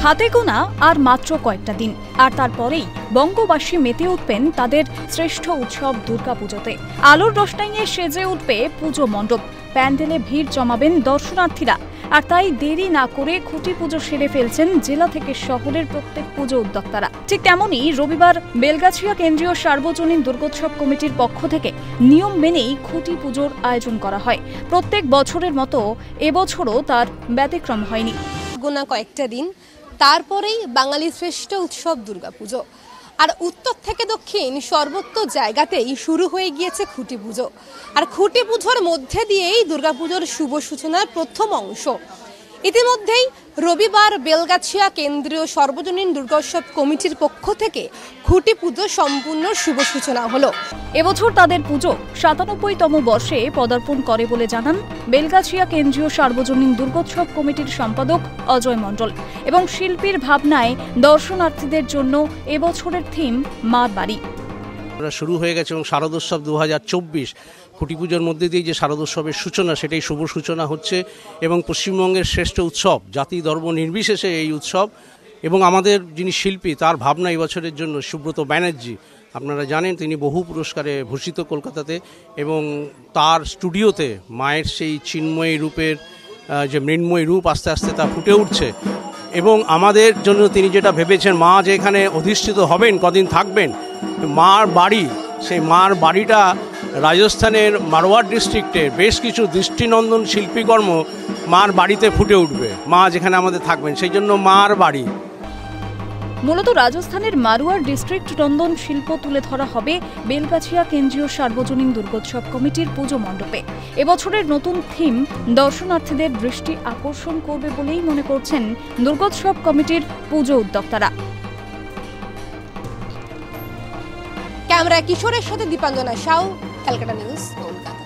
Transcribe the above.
হাতে গোনা আর মাত্র কয়েকটা দিন, আর তারপরেই বঙ্গবাসী মেতে উঠবেন তাদের শ্রেষ্ঠ উৎসব দুর্গাপুজোতে। আলোর রোশনাইয়ে সেজে উঠবে পুজো মণ্ডপ, প্যান্ডেলে ভিড় জমাবেন দর্শনার্থীরা। আর তাই দেরি না করে খুঁটি পুজো সেরে ফেলছেন জেলা থেকে শহরের প্রত্যেক পুজো উদ্যোক্তারা। ঠিক তেমনই রবিবার বেলগাছিয়া কেন্দ্রীয় সার্বজনীন দুর্গোৎসব কমিটির পক্ষ থেকে নিয়ম মেনেই খুঁটি পুজোর আয়োজন করা হয়। প্রত্যেক বছরের মতো এবছরও তার ব্যতিক্রম হয়নি। গোনা কয়েকটা দিন, তারপরেই বাঙালির শ্রেষ্ঠ উৎসব দুর্গাপুজো। আর উত্তর থেকে দক্ষিণ সর্বত্র জায়গাতেই শুরু হয়ে গিয়েছে খুঁটি পুজো। আর খুঁটি পুজোর মধ্যে দিয়েই দুর্গাপুজোর শুভ সূচনার প্রথম অংশ। ইতিমধ্যেই রবিবার বেলগাছিয়া কেন্দ্রীয় সর্বজনীন দুর্গোৎসব কমিটির পক্ষ থেকে খুঁটি পুজো সম্পূর্ণ শুভ সূচনা হলো। এবছর তাদের পুজো ৯৭তম বর্ষে পদার্পণ করে বলে জানান বেলগাছিয়া কেন্দ্রীয় সার্বজনীন দুর্গোৎসব কমিটির সম্পাদক অজয় মণ্ডল। এবং শিল্পীর ভাবনায় দর্শনার্থীদের জন্য এবছরের থিম মার বাড়ি। শুরু হয়ে গেছে এবং শারদোৎসব ২০২৪ খুঁটি পুজোর মধ্যে দিয়ে যে শারদোৎসবের সূচনা, সেটাই শুভ সূচনা হচ্ছে। এবং পশ্চিমবঙ্গের শ্রেষ্ঠ উৎসব, জাতি ধর্ম নির্বিশেষে এই উৎসব। এবং আমাদের যিনি শিল্পী, তার ভাবনা এই বছরের জন্য সুব্রত ব্যানার্জি, আপনারা জানেন তিনি বহু পুরস্কারে ভূষিত কলকাতাতে। এবং তার স্টুডিওতে মায়ের সেই চিন্ময়ী রূপের যে মৃন্ময়ী রূপ আস্তে আস্তে তা ফুটে উঠছে। এবং আমাদের জন্য তিনি যেটা ভেবেছেন, মা যে এখানে অধিষ্ঠিত হবেন, কদিন থাকবেন, মার বাড়ি, সেই মার বাড়িটা রাজস্থানের মারওয়াড় ডিস্ট্রিক্টের বেশ কিছু দৃষ্টিনন্দন শিল্পীকর্ম মার বাড়িতে ফুটে উঠবে, মা যেখানে আমাদের থাকবেন, সেই জন্য মার বাড়ি। মূলত রাজস্থানের মারওয়াড় ডিস্ট্রিক্ট নন্দন শিল্প তুলে ধরা হবে বেলগাছিয়া কেন্দ্রীয় সার্বজনীন দুর্গোৎসব কমিটির পুজো মণ্ডপে। এবছরের নতুন থিম দর্শনার্থীদের দৃষ্টি আকর্ষণ করবে বলেই মনে করছেন দুর্গোৎসব কমিটির পুজো উদ্যোক্তারা। ক্যামেরা কিশোরের সাথে দীপাঞ্জনা সাউ, ক্যালকাটা নিউজ, কলকাতা।